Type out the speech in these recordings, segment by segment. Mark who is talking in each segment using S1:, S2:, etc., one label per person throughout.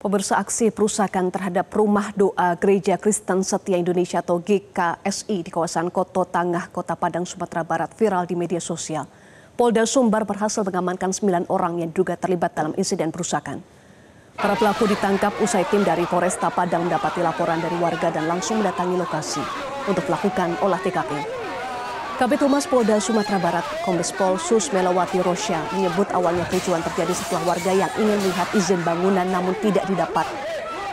S1: Pemirsa, aksi perusakan terhadap rumah doa Gereja Kristen Setia Indonesia atau GKSI di kawasan Koto Tangah, Kota Padang, Sumatera Barat viral di media sosial. Polda Sumbar berhasil mengamankan 9 orang yang diduga terlibat dalam insiden perusakan. Para pelaku ditangkap usai tim dari Polresta Padang mendapati laporan dari warga dan langsung mendatangi lokasi untuk melakukan olah TKP. Kabid Humas Polda Sumatera Barat, Kombes Pol Sus Melawati Rosya menyebut awalnya kericuan terjadi setelah warga yang ingin melihat izin bangunan namun tidak didapat.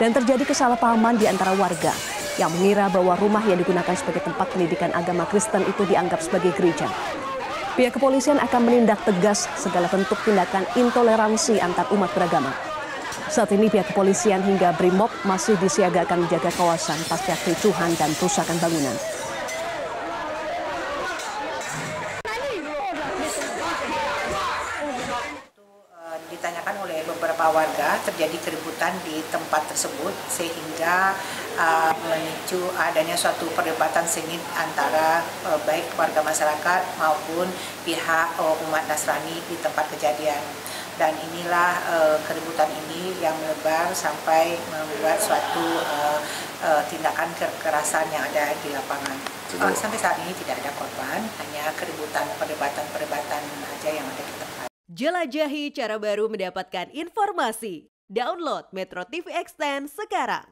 S1: Dan terjadi kesalahpahaman di antara warga yang mengira bahwa rumah yang digunakan sebagai tempat pendidikan agama Kristen itu dianggap sebagai gereja. Pihak kepolisian akan menindak tegas segala bentuk tindakan intoleransi antar umat beragama. Saat ini pihak kepolisian hingga Brimob masih disiagakan menjaga kawasan pasca kericuhan dan perusakan bangunan.
S2: Ditanyakan oleh beberapa warga terjadi keributan di tempat tersebut sehingga memicu adanya suatu perdebatan sengit antara baik warga masyarakat maupun pihak umat Nasrani di tempat kejadian. Dan inilah keributan ini yang melebar sampai membuat suatu tindakan kekerasan yang ada di lapangan. Sampai saat ini tidak ada korban, hanya keributan perdebatan aja yang ada di tempat.
S3: Jelajahi cara baru mendapatkan informasi. Download Metro TV Extend sekarang.